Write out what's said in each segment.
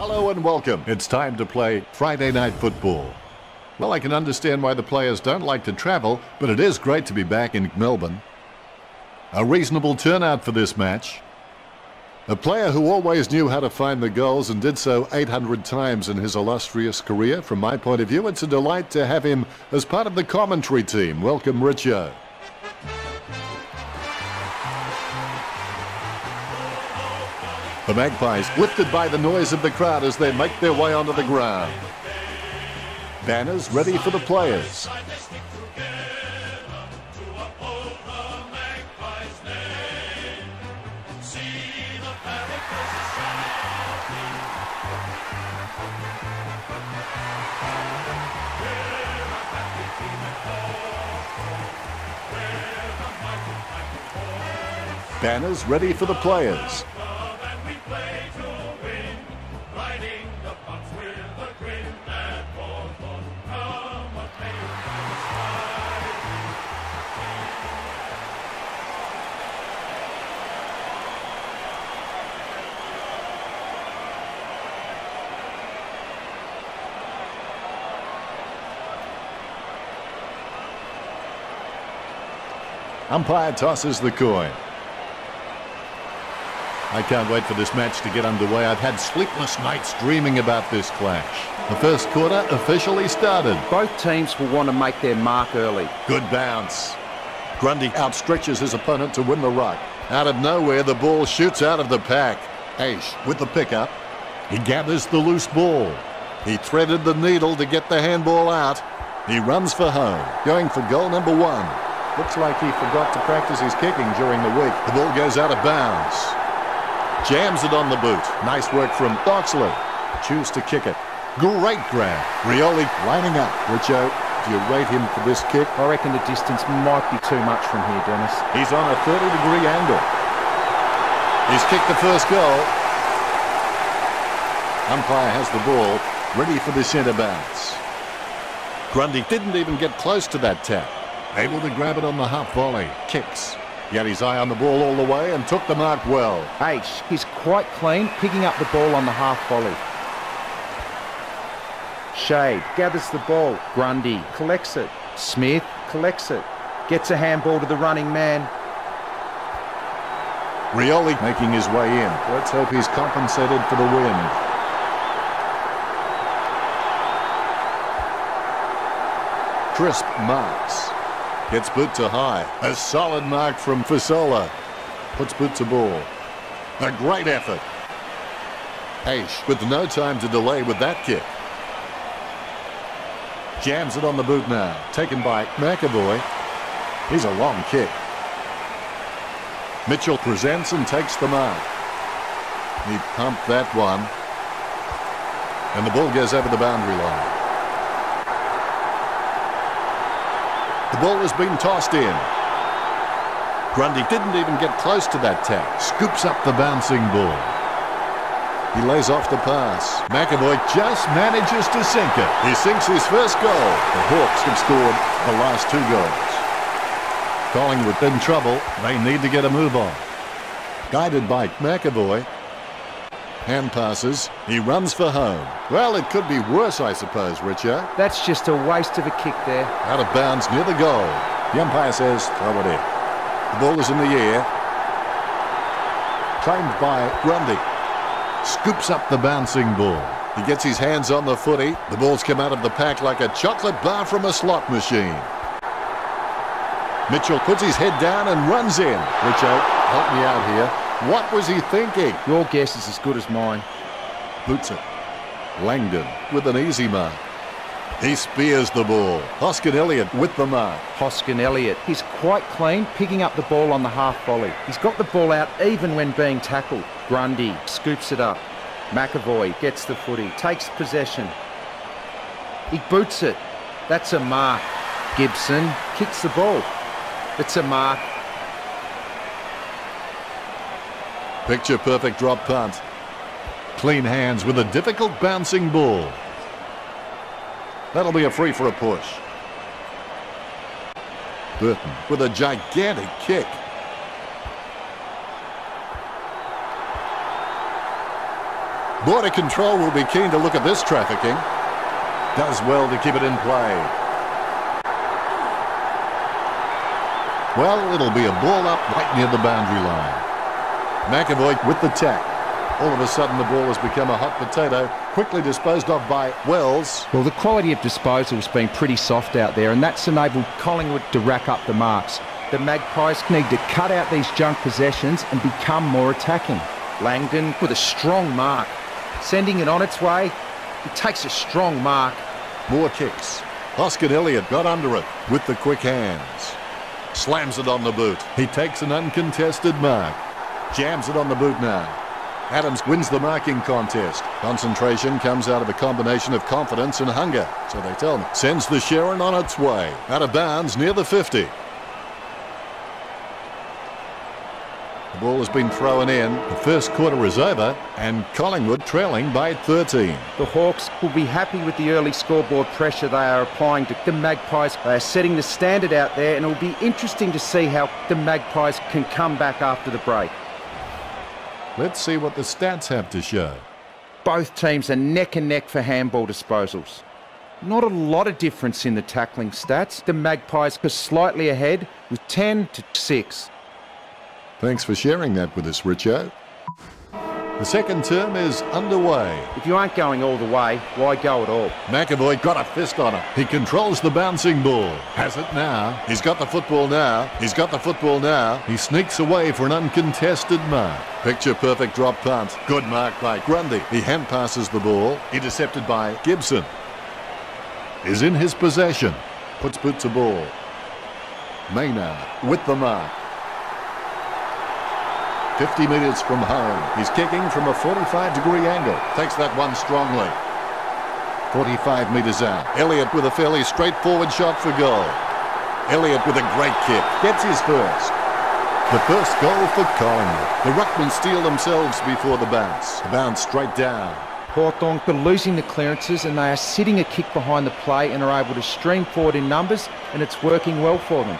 Hello and welcome. It's time to play Friday night football. Well, I can understand why the players don't like to travel, but it is great to be back in Melbourne. A reasonable turnout for this match. A player who always knew how to find the goals and did so 800 times in his illustrious career. From my point of view, it's a delight to have him as part of the commentary team. Welcome, Richo. The Magpies lifted by the noise of the crowd as they make their way onto the ground. Banners ready for the players. Banners ready for the players. Umpire tosses the coin. I can't wait for this match to get underway. I've had sleepless nights dreaming about this clash. The first quarter officially started. Both teams will want to make their mark early. Good bounce. Grundy outstretches his opponent to win the ruck. Out of nowhere, the ball shoots out of the pack. Aish with the pickup. He gathers the loose ball. He threaded the needle to get the handball out. He runs for home, going for goal number 1. Looks like he forgot to practice his kicking during the week. The ball goes out of bounds. Jams it on the boot. Nice work from Doxley. Choose to kick it. Great grab. Rioli lining up. Richo, do you rate him for this kick? I reckon the distance might be too much from here, Dennis. He's on a 30-degree angle. He's kicked the first goal. Umpire has the ball, ready for the centre bounce. Grundy didn't even get close to that tap. Able to grab it on the half volley. Kicks. He had his eye on the ball all the way and took the mark well. H, he's quite clean, picking up the ball on the half volley. Shade gathers the ball. Grundy collects it. Smith collects it. Gets a handball to the running man. Rioli making his way in. Let's hope he's compensated for the win. Crisp marks. Gets boot to high. A solid mark from Fasola. Puts boot to ball. A great effort. Aish with no time to delay with that kick. Jams it on the boot now. Taken by McAvoy. He's a long kick. Mitchell presents and takes the mark. He pumped that one. And the ball goes over the boundary line. The ball has been tossed in. Grundy didn't even get close to that tap. Scoops up the bouncing ball. He lays off the pass. McAvoy just manages to sink it. He sinks his first goal. The Hawks have scored the last 2 goals. Collingwood in trouble. They need to get a move on. Guided by McAvoy. Hand passes. He runs for home. Well, it could be worse, I suppose, Richo. That's just a waste of a kick there. Out of bounds near the goal. The umpire says, throw it in. The ball is in the air. Claimed by Grundy. Scoops up the bouncing ball. He gets his hands on the footy. The ball's come out of the pack like a chocolate bar from a slot machine. Mitchell puts his head down and runs in. Richo, help me out here. What was he thinking? Your guess is as good as mine. Boots it. Langdon with an easy mark. He spears the ball. Hoskin Elliott with the mark. Hoskin Elliott. He's quite clean, picking up the ball on the half volley. He's got the ball out even when being tackled. Grundy scoops it up. McAvoy gets the footy, takes possession. He boots it. That's a mark. Gibson kicks the ball. It's a mark. Picture perfect drop punt. Clean hands with a difficult bouncing ball. That'll be a free for a push. Burton with a gigantic kick. Border control will be keen to look at this trafficking. Does well to keep it in play. Well, it'll be a ball up right near the boundary line. McAvoy with the tack. All of a sudden, the ball has become a hot potato, quickly disposed of by Wells. Well, the quality of disposal has been pretty soft out there, and that's enabled Collingwood to rack up the marks. The Magpies need to cut out these junk possessions and become more attacking. Langdon with a strong mark, sending it on its way. He takes a strong mark. More kicks. Oscar Elliott got under it with the quick hands. Slams it on the boot. He takes an uncontested mark. Jams it on the boot now. Adams wins the marking contest. Concentration comes out of a combination of confidence and hunger, so they tell me. Sends the Sharon on its way. Out of bounds near the 50. The ball has been thrown in. The first quarter is over, and Collingwood trailing by 13. The Hawks will be happy with the early scoreboard pressure they are applying to the Magpies. They are setting the standard out there, and it will be interesting to see how the Magpies can come back after the break. Let's see what the stats have to show. Both teams are neck and neck for handball disposals. Not a lot of difference in the tackling stats. The Magpies are slightly ahead with 10-6. Thanks for sharing that with us, Richo. The second term is underway. If you aren't going all the way, why go at all? McAvoy got a fist on it. He controls the bouncing ball. Has it now. He's got the football now. He's got the football now. He sneaks away for an uncontested mark. Picture perfect drop punt. Good mark by Grundy. He hand passes the ball. Intercepted by Gibson. Is in his possession. Puts boot to ball. Maynard with the mark. 50 metres from home. He's kicking from a 45-degree angle. Takes that one strongly. 45 metres out. Elliott with a fairly straightforward shot for goal. Elliott with a great kick. Gets his first. The first goal for Collingwood. The Ruckmen steal themselves before the bounce. Bounce straight down. Hawthorn are losing the clearances, and they are sitting a kick behind the play and are able to stream forward in numbers, and it's working well for them.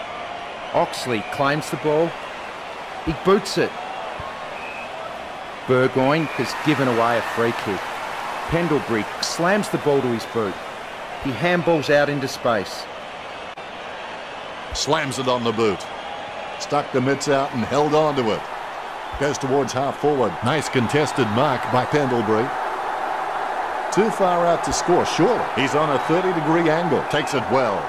Oxley claims the ball. He boots it. Burgoyne has given away a free kick. Pendlebury slams the ball to his boot. He handballs out into space. Slams it on the boot. Stuck the mitts out and held on to it. Goes towards half forward. Nice contested mark by Pendlebury. Too far out to score, surely. He's on a 30-degree angle. Takes it well.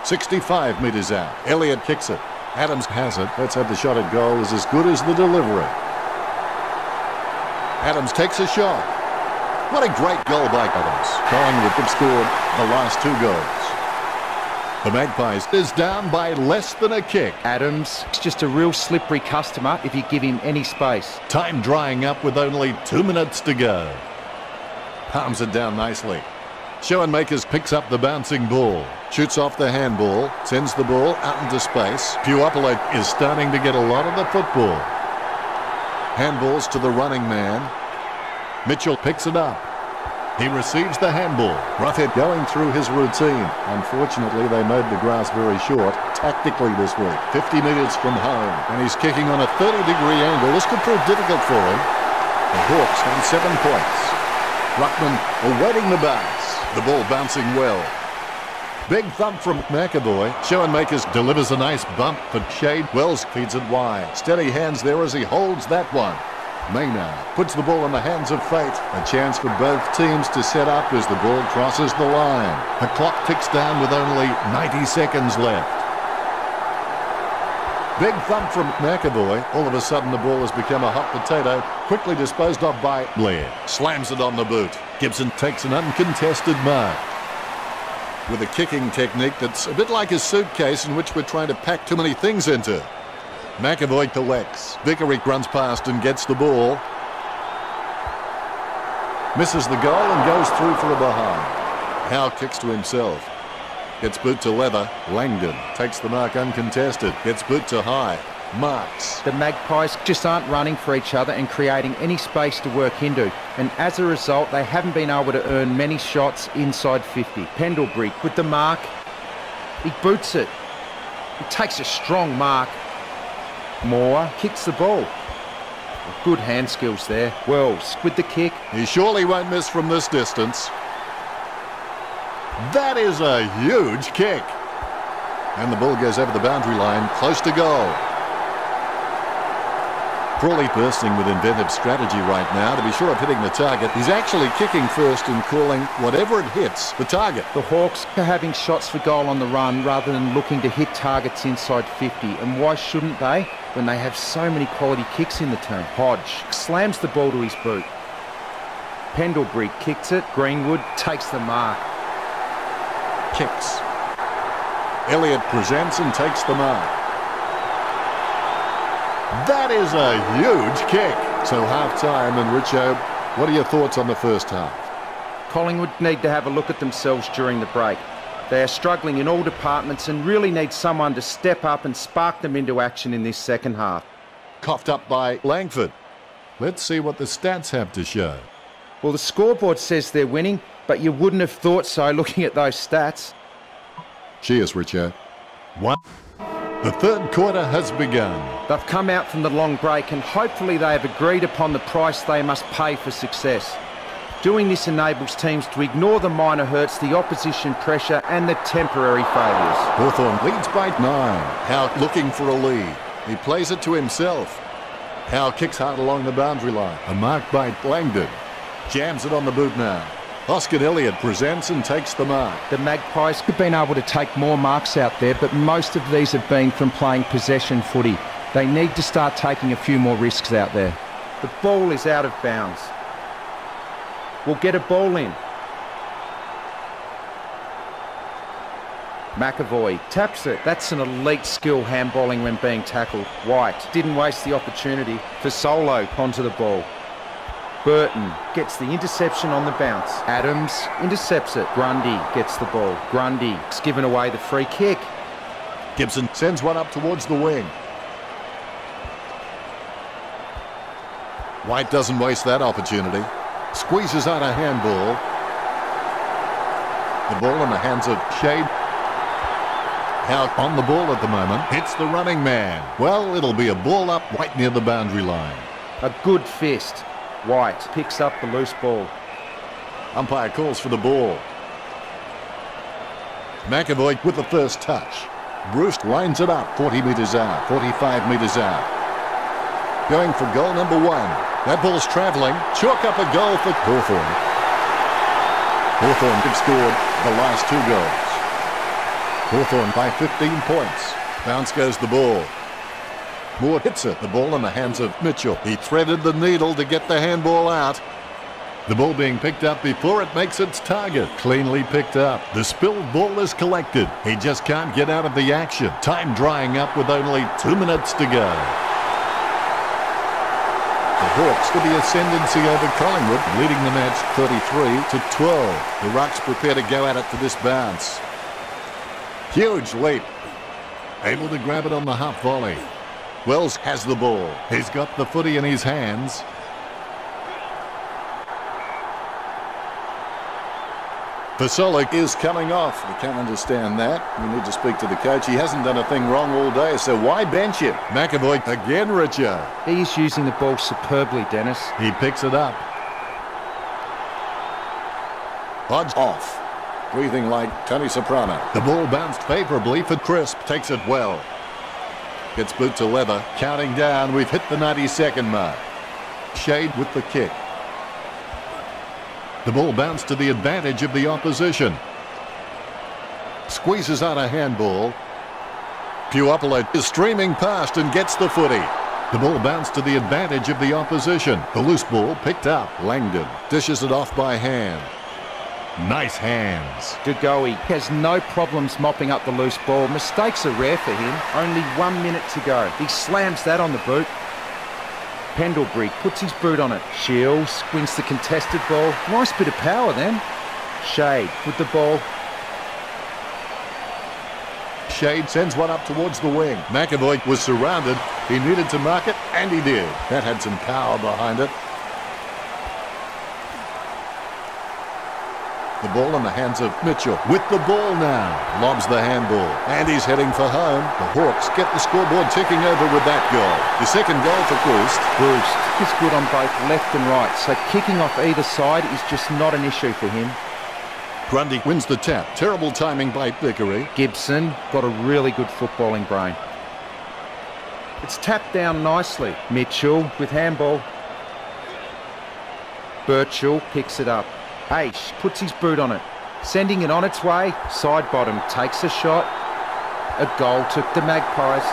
65 metres out. Elliott kicks it. Adams has it. Let's have the shot at goal is as good as the delivery. Adams takes a shot. What a great goal by Adams. Collingwood have scored the last 2 goals. The Magpies is down by less than a kick. Adams is just a real slippery customer if you give him any space. Time drying up with only 2 minutes to go. Palms it down nicely. Schoenmakers picks up the bouncing ball. Shoots off the handball. Sends the ball out into space. Puopolo is starting to get a lot of the football. Handballs to the running man. Mitchell picks it up. He receives the handball. Roughhead going through his routine. Unfortunately, they made the grass very short tactically this week. 50 metres from home. And he's kicking on a 30-degree angle. This could prove difficult for him. The Hawks on 7 points. Ruckman awaiting the bounce. The ball bouncing well. Big thump from McAvoy. Schoenmakers delivers a nice bump for Shade. Wells feeds it wide. Steady hands there as he holds that one. Maynard puts the ball in the hands of fate. A chance for both teams to set up as the ball crosses the line. The clock ticks down with only 90 seconds left. Big thump from McAvoy. All of a sudden the ball has become a hot potato. Quickly disposed of by Blair. Slams it on the boot. Gibson takes an uncontested mark. With a kicking technique that's a bit like a suitcase in which we're trying to pack too many things into. McAvoy collects. Vickery runs past and gets the ball. Misses the goal and goes through for a behind. Howe kicks to himself. Gets boot to leather. Langdon takes the mark uncontested. Gets boot to high. Marks. The Magpies just aren't running for each other and creating any space to work into. And as a result, they haven't been able to earn many shots inside 50. Pendlebury with the mark. He boots it. He takes a strong mark. Moore kicks the ball. Good hand skills there. Wells with the kick. He surely won't miss from this distance. That is a huge kick. And the ball goes over the boundary line, close to goal. Crawley bursting with inventive strategy right now to be sure of hitting the target. He's actually kicking first and calling whatever it hits the target. The Hawks are having shots for goal on the run rather than looking to hit targets inside 50. And why shouldn't they when they have so many quality kicks in the team? Hodge slams the ball to his boot. Pendlebury kicks it. Greenwood takes the mark. Kicks. Elliott presents and takes the mark. That is a huge kick. So half-time, and Richo, what are your thoughts on the first half? Collingwood need to have a look at themselves during the break. They are struggling in all departments and really need someone to step up and spark them into action in this second half. Coughed up by Langford. Let's see what the stats have to show. Well, the scoreboard says they're winning, but you wouldn't have thought so looking at those stats. Cheers, Richo. One. The third quarter has begun. They've come out from the long break and hopefully they have agreed upon the price they must pay for success. Doing this enables teams to ignore the minor hurts, the opposition pressure and the temporary failures. Hawthorn leads by 9. Howe looking for a lead. He plays it to himself. Howe kicks hard along the boundary line. A mark by Langdon. Jams it on the boot now. Oscar Elliott presents and takes the mark. The Magpies have been able to take more marks out there, but most of these have been from playing possession footy. They need to start taking a few more risks out there. The ball is out of bounds. We'll get a ball in. McAvoy taps it. That's an elite skill handballing when being tackled. White didn't waste the opportunity for Solo onto the ball. Burton gets the interception on the bounce. Adams intercepts it. Grundy gets the ball. Grundy's given away the free kick. Gibson sends one up towards the wing. White doesn't waste that opportunity. Squeezes out a handball. The ball in the hands of Shade. Out on the ball at the moment. Hits the running man. Well, it'll be a ball up right near the boundary line. A good fist. White picks up the loose ball. Umpire calls for the ball. McAvoy with the first touch. Bruce lines it up 40 metres out, 45 metres out. Going for goal number 1. That ball's travelling. Chalk up a goal for Hawthorn. Hawthorn have scored the last 2 goals. Hawthorn by 15 points. Bounce goes the ball. Moore hits it. The ball in the hands of Mitchell. He threaded the needle to get the handball out. The ball being picked up before it makes its target. Cleanly picked up. The spilled ball is collected. He just can't get out of the action. Time drying up with only 2 minutes to go. The Hawks with the ascendancy over Collingwood, leading the match 33-12. The Rucks prepare to go at it for this bounce. Huge leap. Able to grab it on the half volley. Wells has the ball. He's got the footy in his hands. Fasolic is coming off. You can't understand that. You need to speak to the coach. He hasn't done a thing wrong all day, so why bench him? McAvoy again, Richo. He's using the ball superbly, Dennis. He picks it up. Hodge off. Breathing like Tony Soprano. The ball bounced favourably for Crisp. Takes it well. Gets boot to leather. Counting down. We've hit the 90-second mark. Shade with the kick. The ball bounced to the advantage of the opposition. Squeezes out a handball. Puopolo is streaming past and gets the footy. The ball bounced to the advantage of the opposition. The loose ball picked up. Langdon dishes it off by hand. Nice hands. Dugowie has no problems mopping up the loose ball. Mistakes are rare for him. Only 1 minute to go. He slams that on the boot. Pendlebury puts his boot on it. Shields wins the contested ball. Nice bit of power then. Shade with the ball. Shade sends one up towards the wing. McAvoy was surrounded. He needed to mark it, and he did. That had some power behind it. The ball in the hands of Mitchell. With the ball now. Lobs the handball. And he's heading for home. The Hawks get the scoreboard ticking over with that goal. The second goal for Boost. He's good on both left and right, so kicking off either side is just not an issue for him. Grundy wins the tap. Terrible timing by Vickery. Gibson got a really good footballing brain. It's tapped down nicely. Mitchell with handball. Birchall picks it up. Aish puts his boot on it. Sending it on its way. Side bottom takes a shot. A goal to the Magpies.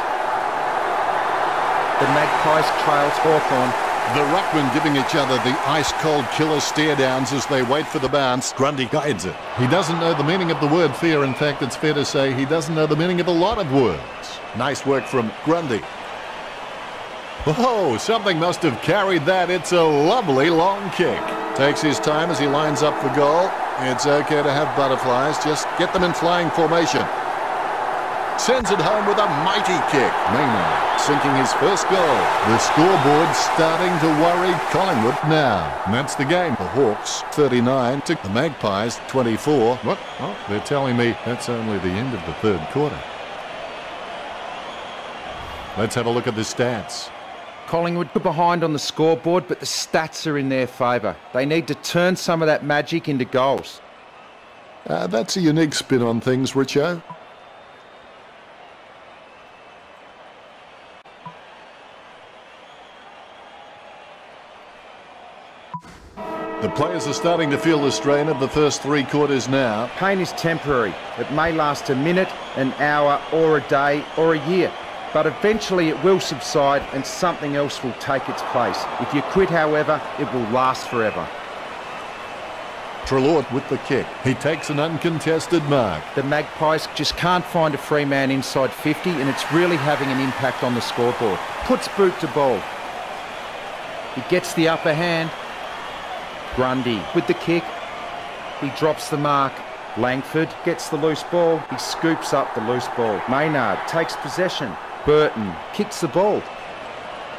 The Magpies trails Hawthorn. The ruckmen giving each other the ice-cold killer stare-downs as they wait for the bounce. Grundy guides it. He doesn't know the meaning of the word fear. In fact, it's fair to say he doesn't know the meaning of a lot of words. Nice work from Grundy. Oh, something must have carried that. It's a lovely long kick. Takes his time as he lines up for goal. It's okay to have butterflies. Just get them in flying formation. Sends it home with a mighty kick. Maynard sinking his first goal. The scoreboard starting to worry Collingwood now. And that's the game. The Hawks 39 to the Magpies 24. What? Oh, they're telling me that's only the end of the third quarter. Let's have a look at the stats. Collingwood are behind on the scoreboard, but the stats are in their favour. They need to turn some of that magic into goals. That's a unique spin on things, Richo. The players are starting to feel the strain of the first three quarters now. Pain is temporary. It may last a minute, an hour, or a day, or a year. But eventually it will subside and something else will take its place. If you quit, however, it will last forever. Treloar with the kick. He takes an uncontested mark. The Magpies just can't find a free man inside 50 and it's really having an impact on the scoreboard. Puts boot to ball. He gets the upper hand. Grundy with the kick. He drops the mark. Langford gets the loose ball. He scoops up the loose ball. Maynard takes possession. Burton kicks the ball.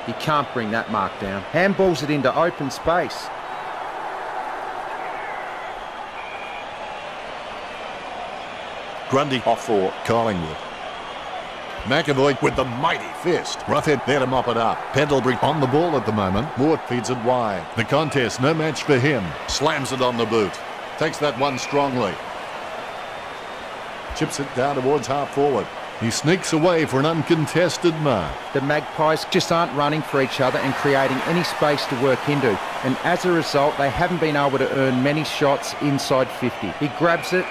He can't bring that mark down. Handballs it into open space. Grundy off for Collingwood. McAvoy with the mighty fist. Roughhead there to mop it up. Pendlebury on the ball at the moment. Moore feeds it wide. The contest, no match for him. Slams it on the boot. Takes that one strongly. Chips it down towards half forward. He sneaks away for an uncontested mark. The Magpies just aren't running for each other and creating any space to work into. And as a result, they haven't been able to earn many shots inside 50. He grabs it.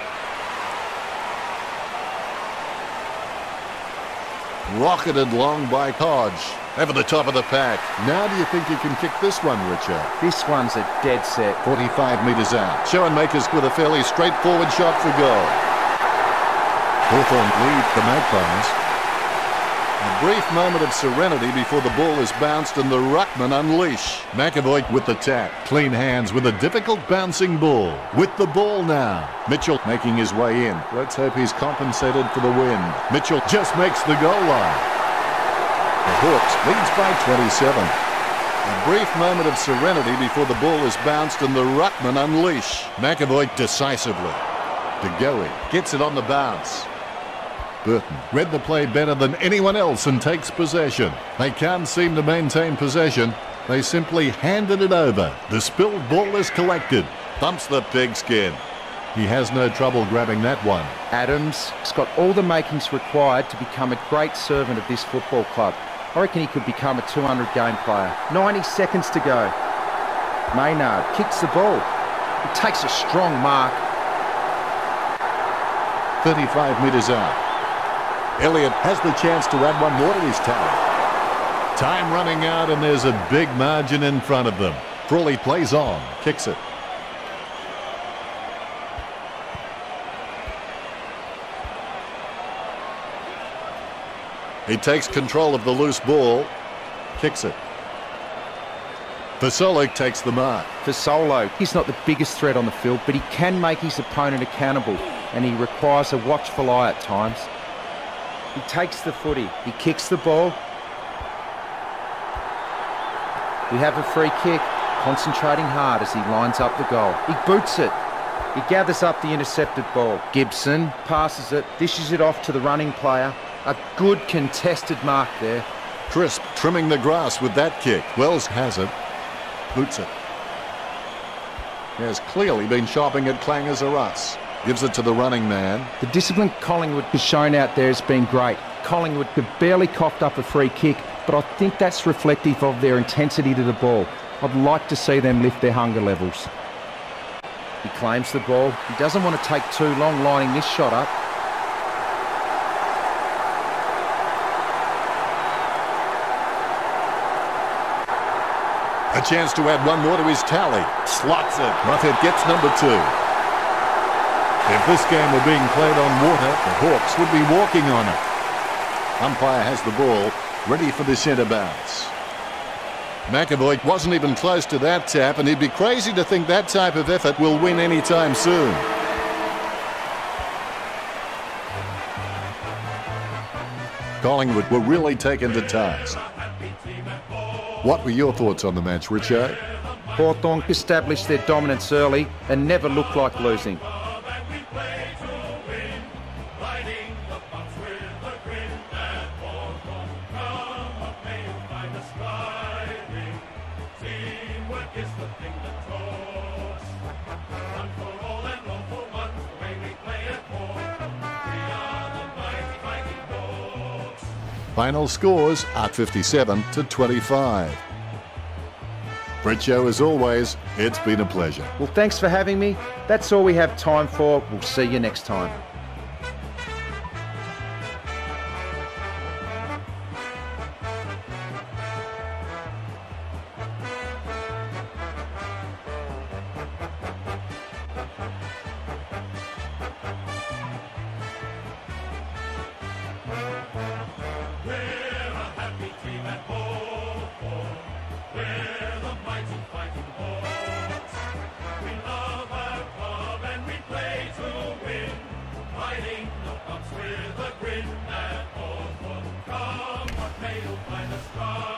Rocketed long by Hodge. Over the top of the pack. Now do you think you can kick this one, Richard? This one's a dead set. 45 metres out. Schoenmakers with a fairly straightforward shot for goal. Hawthorn lead the Magpies. A brief moment of serenity before the ball is bounced and the ruckman unleash. McAvoy with the tap. Clean hands with a difficult bouncing ball. With the ball now. Mitchell making his way in. Let's hope he's compensated for the wind. Mitchell just makes the goal line. The Hawks leads by 27. A brief moment of serenity before the ball is bounced and the ruckman unleash. McAvoy decisively. De Goey gets it on the bounce. Burton read the play better than anyone else and takes possession. They can't seem to maintain possession. They simply handed it over. The spilled ball is collected. Thumps the pigskin. He has no trouble grabbing that one. Adams has got all the makings required to become a great servant of this football club. I reckon he could become a 200-game player. 90 seconds to go. Maynard kicks the ball. He takes a strong mark. 35 metres out. Elliott has the chance to add one more to his tally. Time running out and there's a big margin in front of them. Frawley plays on, kicks it. He takes control of the loose ball, kicks it. Fasolo takes the mark. Fasolo, he's not the biggest threat on the field, but he can make his opponent accountable, and he requires a watchful eye at times. He takes the footy. He kicks the ball. We have a free kick, concentrating hard as he lines up the goal. He boots it. He gathers up the intercepted ball. Gibson passes it, dishes it off to the running player. A good contested mark there. Crisp trimming the grass with that kick. Wells has it. Boots it. He has clearly been shopping at Clangers or us. Gives it to the running man. The discipline Collingwood has shown out there has been great. Collingwood could barely coughed up a free kick, but I think that's reflective of their intensity to the ball. I'd like to see them lift their hunger levels. He claims the ball. He doesn't want to take too long lining this shot up. A chance to add one more to his tally. Slots it. Muffet gets number 2. If this game were being played on water, the Hawks would be walking on it. Umpire has the ball, ready for the centre bounce. McAvoy wasn't even close to that tap, and he'd be crazy to think that type of effort will win anytime soon. Collingwood were really taken to task. What were your thoughts on the match, Richo? Hawthorn established their dominance early and never looked like losing. Final scores are 57-25. Richo, as always, it's been a pleasure. Well, thanks for having me. That's all we have time for. We'll see you next time. With a grin and all for come what may you find us